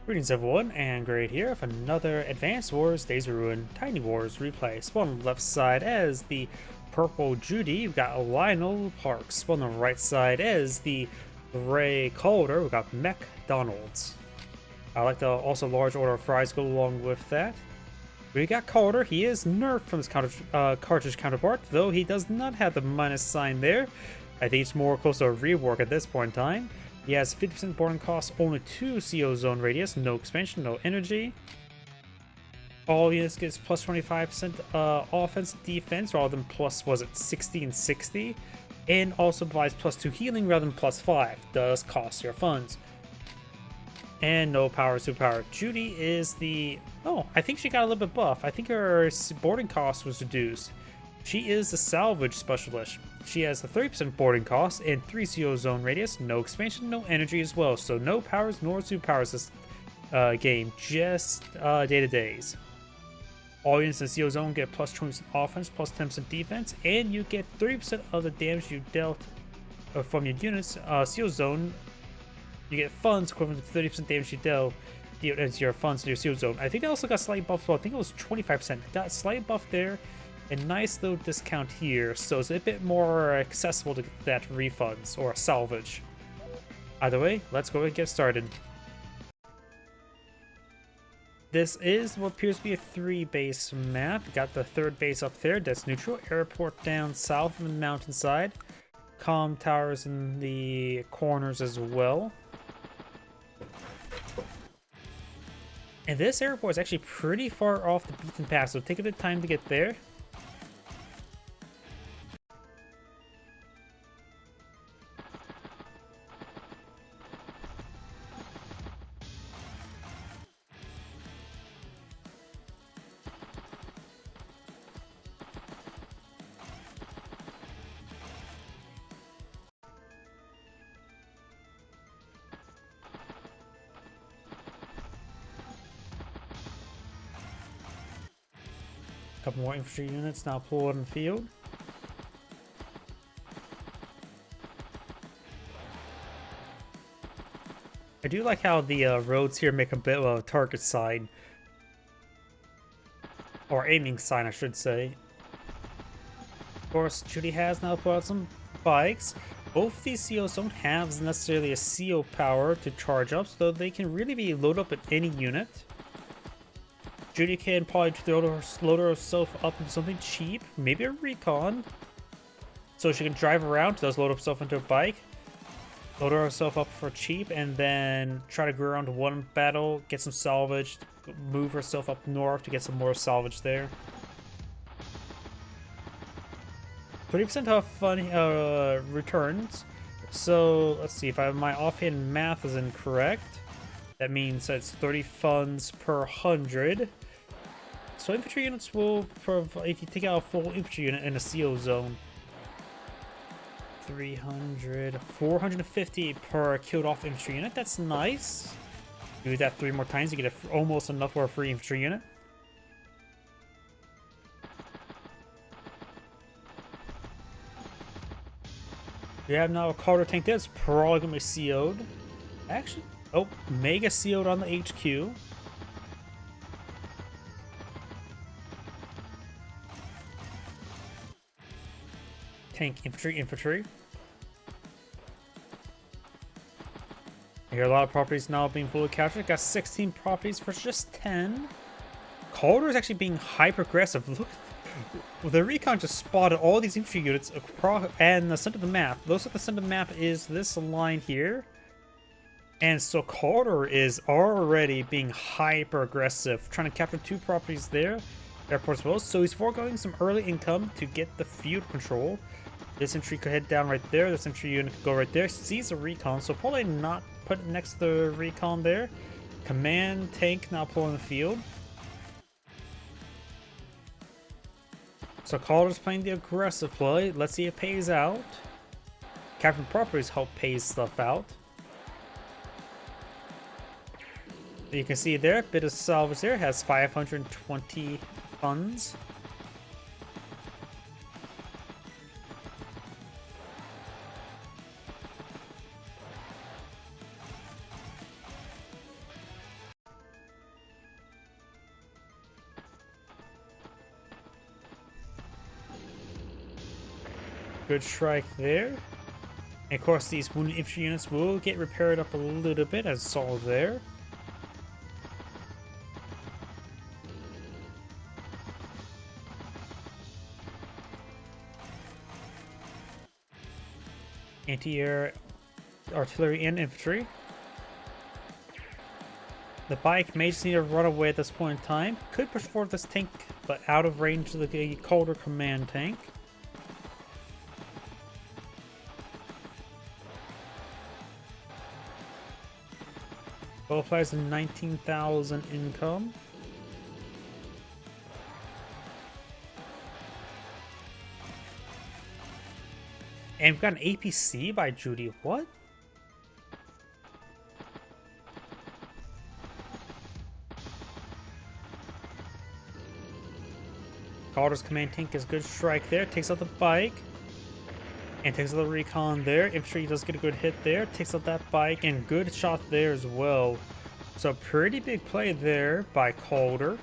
Greetings everyone, and Great here with another Advanced Wars Days of Ruin Tiny Wars replay. Spawn on the left side as the purple Judy, we've got LionelParks. Spawn on the right side as the gray Caulder, we've got MechDonalds. I like the also large order of fries go along with that. We got Caulder, he is nerfed from his cartridge counterpart, though he does not have the minus sign there. I think it's more close to a rework at this point in time. He has 50% boarding cost, only 2 CO zone radius, no expansion, no energy. All units gets plus 25% offense defense rather than plus, was it 60 and 60? And also provides plus 2 healing rather than plus 5. Does cost your funds. And no power superpower. Judy is the... Oh, I think she got a little bit buff. I think her boarding cost was reduced. She is the salvage specialist. She has a 30% boarding cost and 3 CO zone radius, no expansion, no energy as well. So no powers nor superpowers this game, just day-to-days. All units in CO zone get plus 20% offense, plus 10% defense, and you get 30% of the damage you dealt from your units. CO zone, you get funds equivalent to 30% damage you dealt into your funds in your CO zone. I think they also got slight buff. Well, I think it was 25%. Got slight buff there. A nice little discount here, so it's a bit more accessible to get that refunds or salvage. Either way, let's go and get started. This is what appears to be a 3-base map. Got the third base up there, that's neutral. Airport down south of the mountainside. Comm towers in the corners as well. And this airport is actually pretty far off the beaten path, so take a bit of time to get there. Couple more infantry units now pulled in the field. I do like how the roads here make a bit of a target sign. Or aiming sign, I should say. Of course, Judy has now put out some bikes. Both these COs don't have necessarily a CO power to charge up, so they can really be loaded up at any unit. Judy can probably load herself up into something cheap, maybe a recon, so she can drive around, does load herself into a bike, load herself up for cheap, and then try to go around to one battle, get some salvage, move herself up north to get some more salvage there. 30% off fun returns. So let's see if my offhand math is incorrect. That means it's 30 funds per 100. So infantry units will provide, if you take out a full infantry unit in a CO zone, 300, 450 per killed off infantry unit. That's nice. Do that 3 more times, you get almost enough for a free infantry unit. We have now a Caulder tank that's probably going to be CO'd. Actually, oh, mega CO'd on the HQ. Tank infantry. I hear a lot of properties now being fully captured. Got 16 properties for just 10. Caulder is actually being hyper aggressive. Look, the recon just spotted all these infantry units across and the center of the map. Looks like the center of the map is this line here. And so Caulder is already being hyper aggressive, trying to capture 2 properties there. Airport as well. So he's foregoing some early income to get the field control. This infantry could head down right there. This infantry unit could go right there. Sees a recon, so probably not put it next to the recon there. Command tank now pulling the field. So Caulder's playing the aggressive play. Let's see if it pays out. Captain properties help pay stuff out. You can see there, bit of salvage there, has 520 funds. Good strike there. And of course, these wounded infantry units will get repaired up a little bit, as saw there. Anti-air artillery and infantry. The bike may just need to run away at this point in time. Could push forward this tank, but out of range of the Caulder command tank. Both flies in 19,000 income. And we've got an APC by Judy. What? Caulder's command tank is a good strike there. Takes out the bike. And takes out the recon there. Infantry does get a good hit there. Takes out that bike. And good shot there as well. So pretty big play there by Caulder.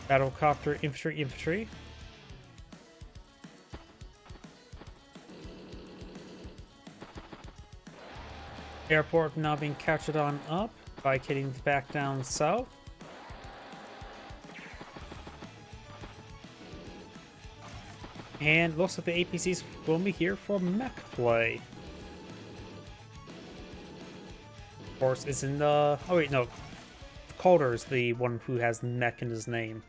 Battlecopter, infantry. Airport now being captured on up. Bike heading back down south. And looks like the APCs will be here for mech play. Of course, it's in the... Oh wait, no. Caulder is the one who has mech in his name.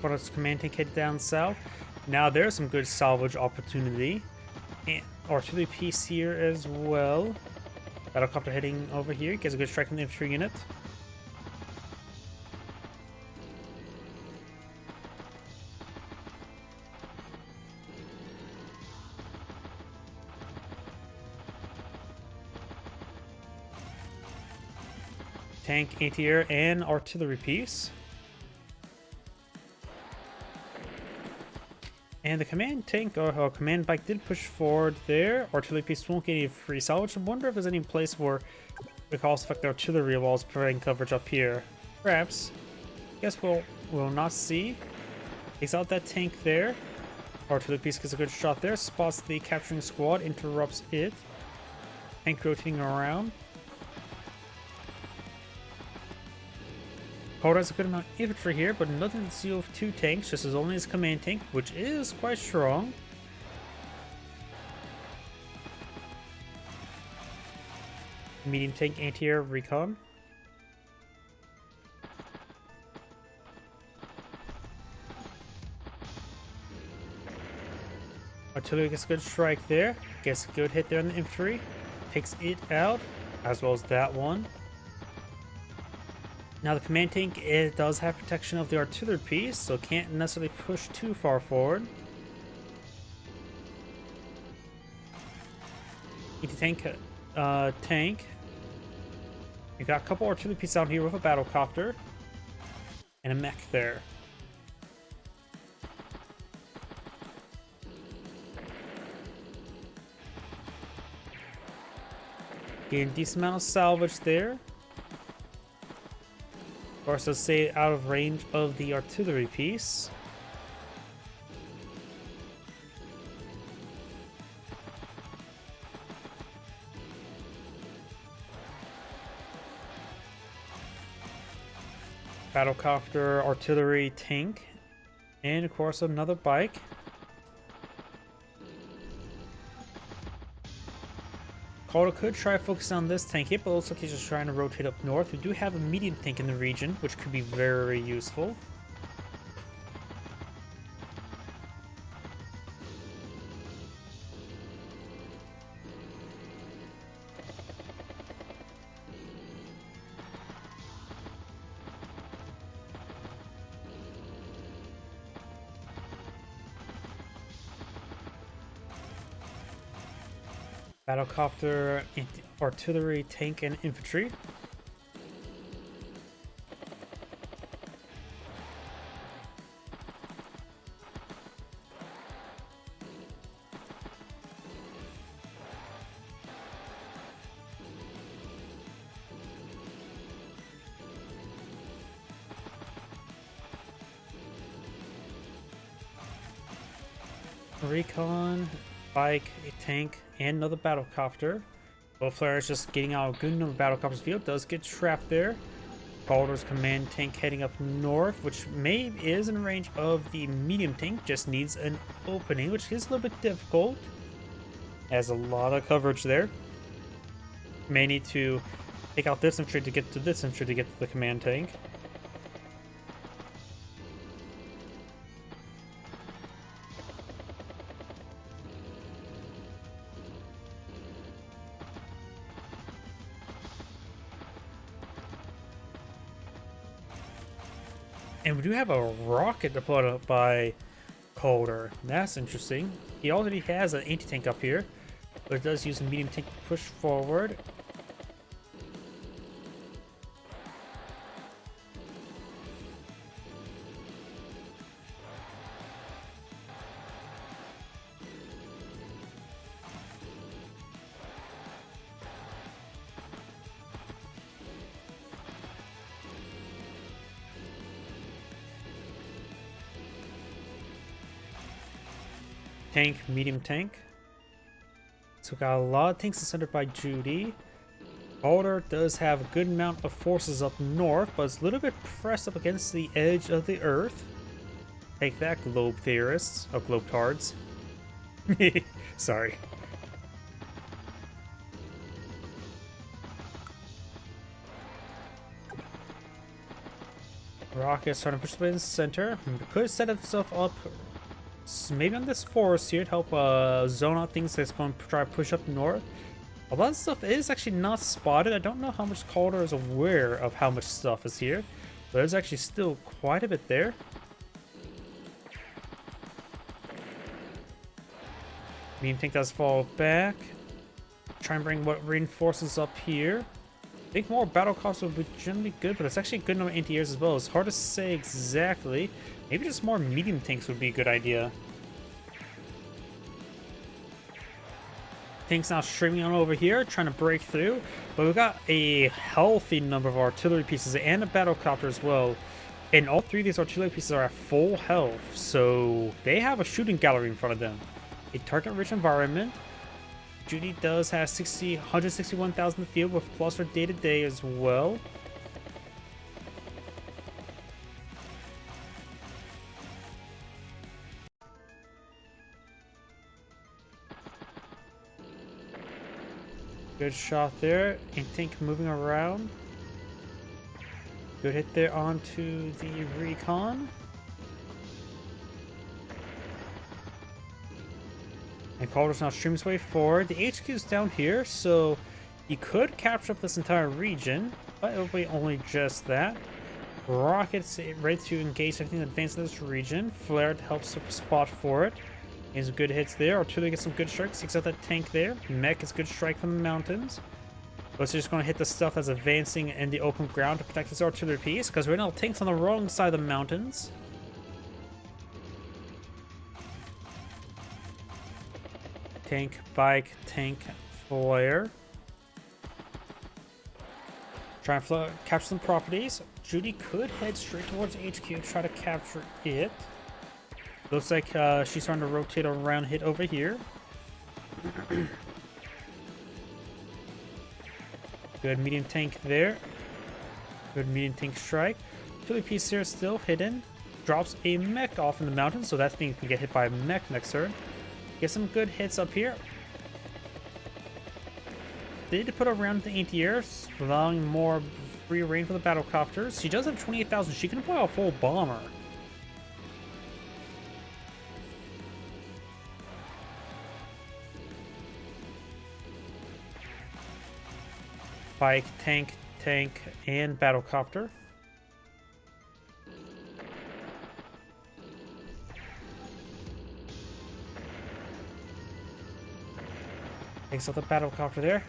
Caulder's command tank headed down south. Now there's some good salvage opportunity. And artillery piece here as well. Battlecopter heading over here. Gets a good strike on the infantry unit. Tank, anti-air, and artillery piece. And the command tank, or command bike did push forward there. Artillery piece won't get any free salvage. I wonder if there's any place where we can also affect the artillery walls providing coverage up here. Perhaps. Guess we'll not see. Takes out that tank there. Artillery piece gets a good shot there. Spots the capturing squad, interrupts it. Tank rotating around. Caulder has a good amount of infantry here, but nothing to deal with 2 tanks, just as only his command tank, which is quite strong. Medium tank anti-air recon. Artillery gets a good strike there. Gets a good hit there on the infantry. Takes it out, as well as that one. Now the command tank, it does have protection of the artillery piece, so can't necessarily push too far forward. Anti-tank tank. You got a couple artillery pieces out here with a battlecopter and a mech there. Getting a decent amount of salvage there. Of course, let's stay out of range of the artillery piece. Battlecopter, artillery, tank, and of course another bike. Caulder could try focusing on this tank here, but it looks like he's just trying to rotate up north. We do have a medium tank in the region, which could be very useful. Battlecopter, artillery, tank, and infantry. Recon, bike, a tank, and another battlecopter. Both players just getting out a good number of battlecopters field. Does get trapped there. Caulder's command tank heading up north, which is in range of the medium tank. Just needs an opening, which is a little bit difficult. Has a lot of coverage there. May need to take out this infantry to get to this infantry to get to the command tank. And we do have a rocket deployed up by Caulder. That's interesting. He already has an anti-tank up here, but it does use a medium tank to push forward. Tank, medium tank. So we got a lot of tanks centered by Judy. Caulder does have a good amount of forces up north, but it's a little bit pressed up against the edge of the Earth. Take that, globe theorists. Oh, globe tards. Sorry. Rocket's trying to push the in the center. Could set itself up maybe on this forest here to help zone out things that's going to try to push up north. A lot of stuff is actually not spotted. I don't know how much Caulder is aware of how much stuff is here, but there's actually still quite a bit there. Medium tank does fall back. Try and bring what reinforces up here. I think more battle costs would be generally good, but it's actually a good number of anti-airs as well. It's hard to say exactly. Maybe just more medium tanks would be a good idea. Tanks now streaming on over here, trying to break through. But we've got a healthy number of artillery pieces and a battlecopter as well. And all three of these artillery pieces are at full health. So they have a shooting gallery in front of them. A target-rich environment. Judy does have 161,000 in the field with plus for day-to-day as well. Good shot there. Tank moving around. Good hit there onto the recon. And Caulder's now streaming his way forward. The HQ is down here, so he could capture up this entire region, but it'll be only just that. Rockets ready to engage everything that advances in this region. Flare helps spot for it. Getting some good hits there. Artillery gets some good strikes. Takes out that tank there. Mech gets good strike from the mountains. But it's just going to hit the stuff that's advancing in the open ground to protect this artillery piece, because right now tank's on the wrong side of the mountains. Tank, bike, tank, flare. Try and capture some properties. Judy could head straight towards HQ, try to capture it. Looks like she's trying to rotate around, hit over here. Good medium tank there. Good medium tank strike. Artillery piece here still hidden. Drops a mech off in the mountains, so that thing can get hit by a mech next turn. Get some good hits up here. They need to put around the anti-airs, allowing more free reign for the battlecopters. She does have 28,000. She can deploy a full bomber. Bike, tank, and battlecopter. Takes out the battlecopter there.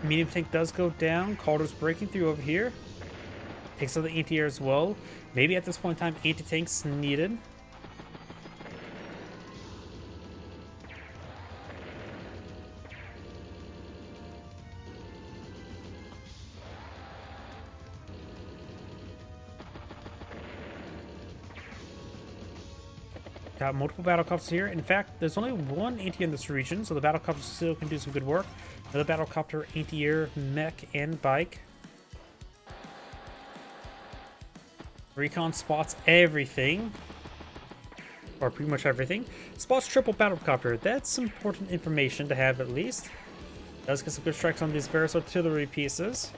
Medium tank does go down. Caulder's breaking through over here. Takes out the anti-air as well. Maybe at this point in time, anti-tanks needed. Got multiple battlecopters here. In fact, there's only one anti in this region, so the battlecopter still can do some good work. Another battlecopter, anti-air, mech, and bike. Recon spots everything. Or pretty much everything. Spots triple battlecopter. That's important information to have at least. Does get some good strikes on these various artillery pieces.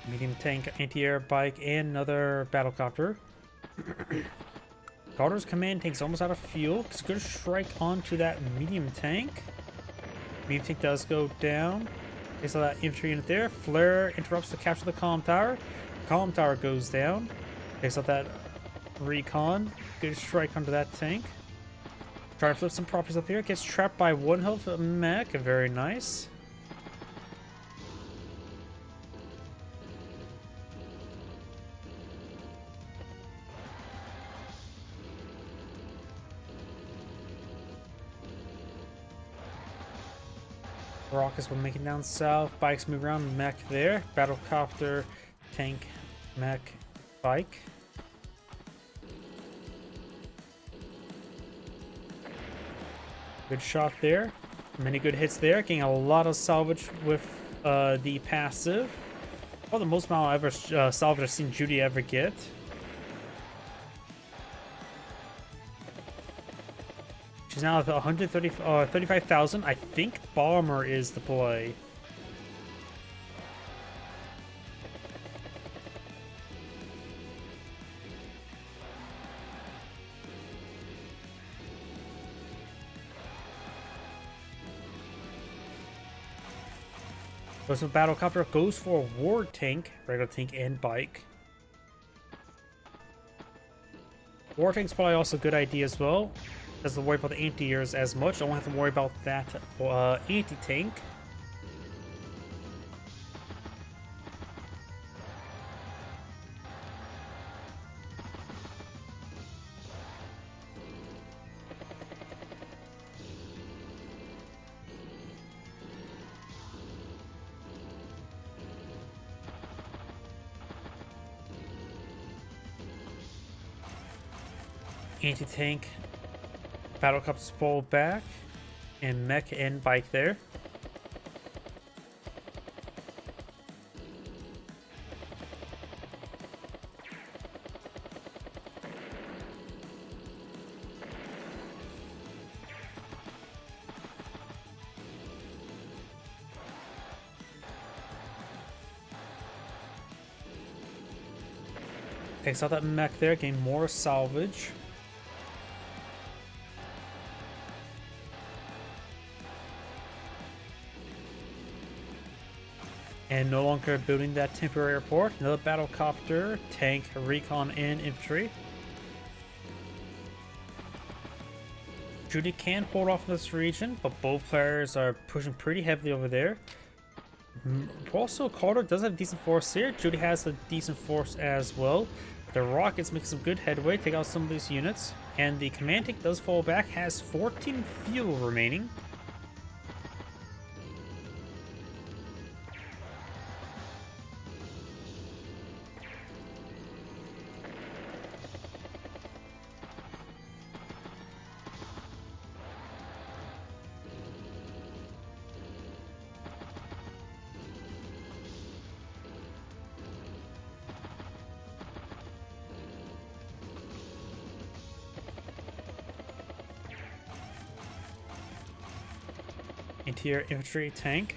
Medium tank, anti-air, bike, and another battlecopter. Caulder's command tank's almost out of fuel. It's a good strike onto that medium tank. Medium tank does go down. Okay, so that infantry unit there. Flare interrupts the capture of the column tower. Column tower goes down. Okay, so that recon. Good strike onto that tank. Try to flip some properties up here. Gets trapped by one health mech. Very nice. Rockets will make it down south. Bikes move around. Mech there. Battlecopter, tank, mech, bike. Good shot there. Many good hits there. Getting a lot of salvage with the passive. Oh, the most amount ever salvage I've seen Judy ever get. She's now at 35,000. I think Bomber is the play. So battlecopter goes for a war tank, regular tank, and bike. War tank's probably also a good idea as well. Doesn't worry about the anti-airs as much. Don't have to worry about that anti-tank. Anti-tank. Battlecopters pull back. And mech and bike there. Takes out that mech there, gain more salvage. And no longer building that temporary airport. Another battlecopter, tank, recon, and infantry. Judy can hold off in this region, but both players are pushing pretty heavily over there. Also, Caulder does have decent force here. Judy has a decent force as well. The rockets make some good headway, take out some of these units. And the command tank does fall back, has 14 fuel remaining. Interior infantry tank.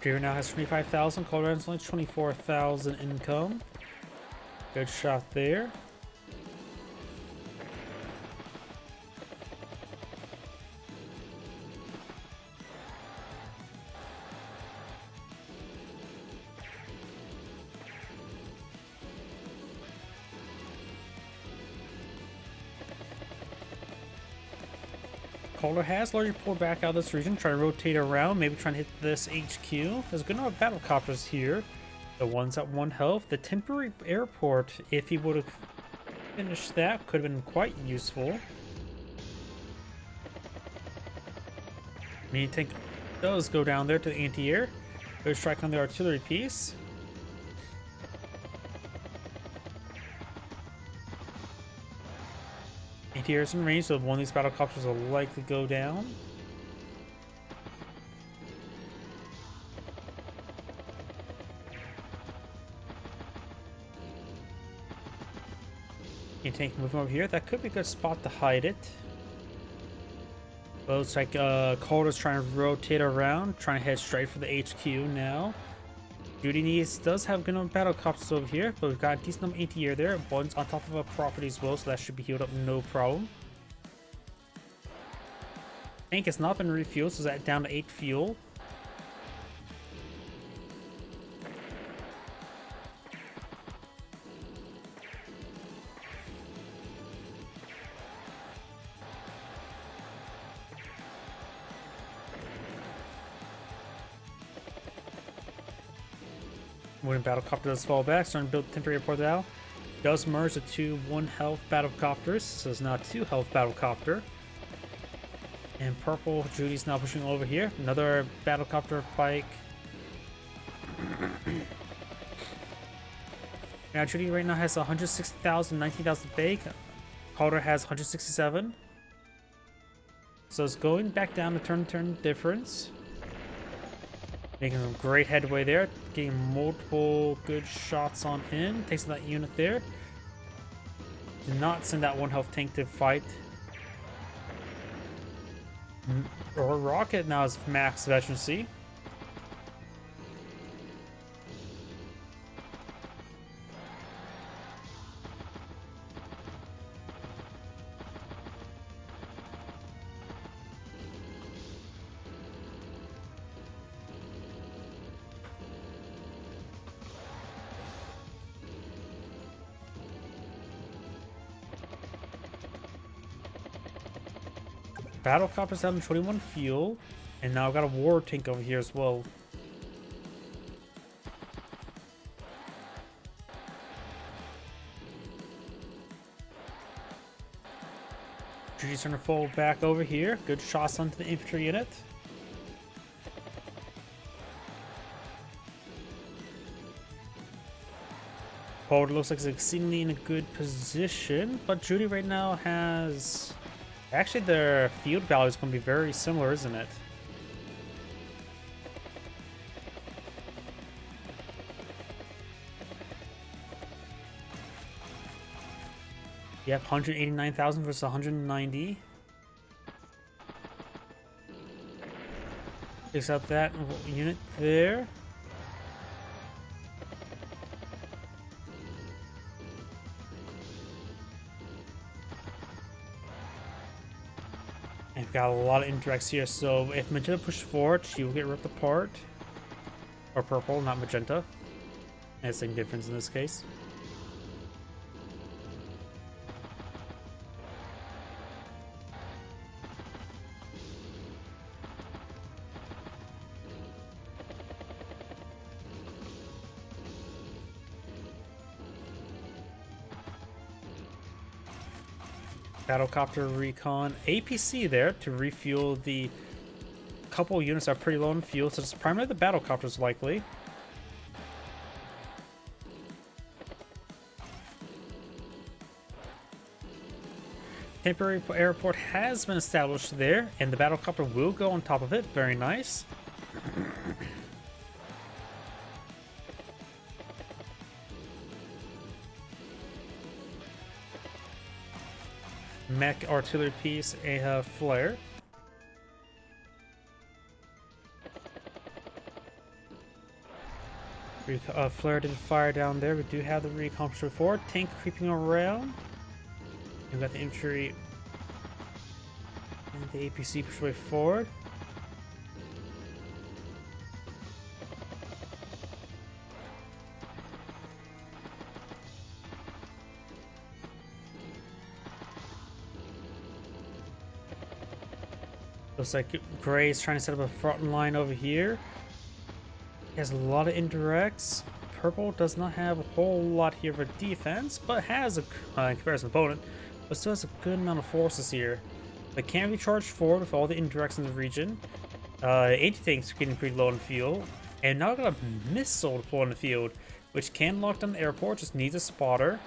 Dreer now has 25,000. Caulder has only 24,000 income. Good shot there. Caulder has already pulled back out of this region, trying to rotate around, maybe trying to hit this HQ. There's good enough battle copters here. The one's at 1 health. The temporary airport, if he would have finished that, could have been quite useful. Mini tank does go down there to the anti-air. Go strike on the artillery piece. Anti-air's in range, so one of these battle copters will likely go down. Tank moving over here. That could be a good spot to hide it. Well, it's like Caulder's trying to rotate around, trying to head straight for the HQ now. Judy does have good enough battle copters over here, but we've got a decent amount of anti-air there. One's on top of a property as well, so that should be healed up no problem. Tank has not been refueled, so that's down to 8 fuel. When battlecopter does fall back, starting to build temporary airport now. Does merge the two 1 health battlecopters, so it's now a 2 health battlecopter. And purple, Judy's now pushing over here. Another battlecopter bike. Now Judy right now has 160,000, 19,000 bake. Caulder has 167. So it's going back down to turn difference. Making some great headway there. Getting multiple good shots on in. Takes that unit there. Did not send that 1 health tank to fight. Or rocket now is max veterancy. Battlecopter's having 21 fuel, and now I've got a war tank over here as well. Judy's trying to fall back over here. Good shots onto the infantry unit. Caulder looks like he's exceedingly in a good position, but Judy right now has... Actually, their field value is going to be very similar, isn't it? Yep, 189,000 versus 190. Takes out that unit there. And we've got a lot of indirects here, so if magenta pushes forward, she will get ripped apart. Or purple, not magenta. And same difference in this case. Battlecopter recon APC there to refuel the couple units that are pretty low on fuel, so it's primarily the battlecopters likely. Temporary airport has been established there, and the battlecopter will go on top of it. Very nice. Mech artillery piece, a flare. Flare did fire down there. We do have the recon push forward. Tank creeping around. We've got the infantry and the APC push way forward. Looks like Gray's trying to set up a front line over here. He has a lot of indirects. Purple does not have a whole lot here for defense, but has a comparison opponent, but still has a good amount of forces here. But can be charged forward with all the indirects in the region. 80 tanks getting pretty low on fuel, and now got a missile deployed in the field, which can lock down the airport. Just needs a spotter.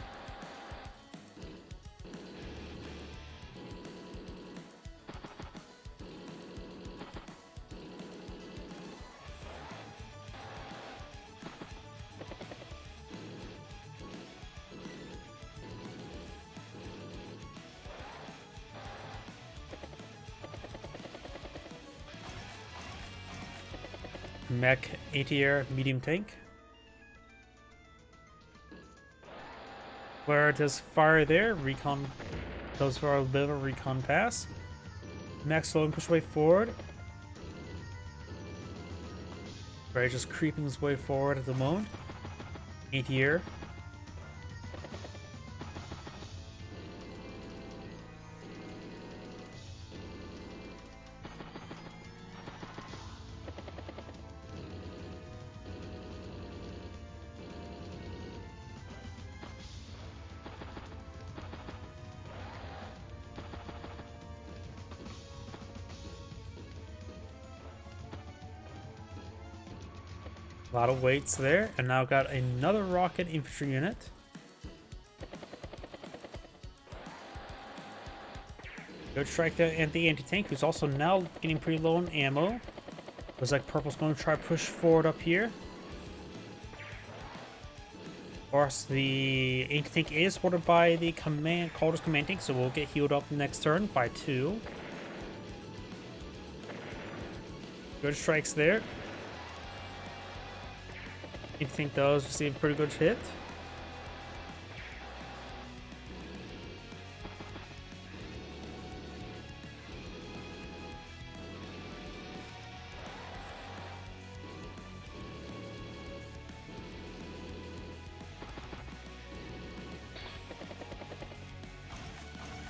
Mech ATR medium tank. Where does fire there? Recon goes for a bit of a recon pass. Mech slowly push way forward. Right, just creeping his way forward at the moment. ATR. A lot of weights there, and now got another rocket infantry unit. Good strike there, and the anti-tank, who's also now getting pretty low on ammo. Looks like Purple's going to try to push forward up here. Of course, the anti-tank is supported by the Caulder's command tank, so we'll get healed up next turn by 2. Good strikes there. I think those receive a pretty good hit.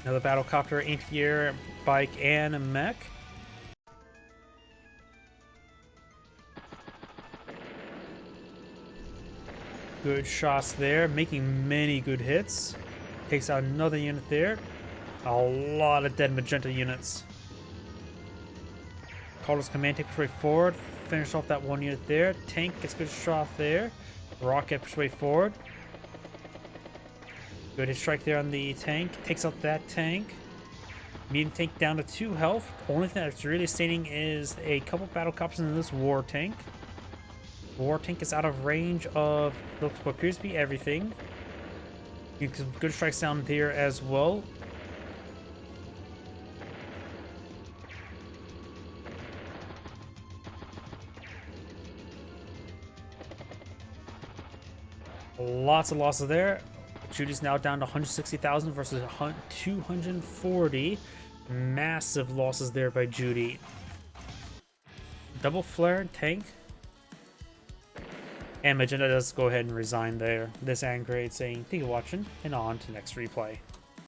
Another battlecopter, anti-air, bike, and a mech. Good shots there, making many good hits. Takes out another unit there. A lot of dead magenta units. Caulder's command takes way forward. Finish off that one unit there. Tank gets a good shot there. Rocket push way forward. Good hit strike there on the tank. Takes out that tank. Medium tank down to 2 health. The only thing that's really staining is a couple battle copters in this war tank. War tank is out of range of what appears to be everything. You get some good strikes down here as well. Lots of losses there. Judy's now down to 160,000 versus 240. Massive losses there by Judy. Double flare tank. And Magenta does go ahead and resign there. This Angrade saying, thank you for watching, and on to next replay.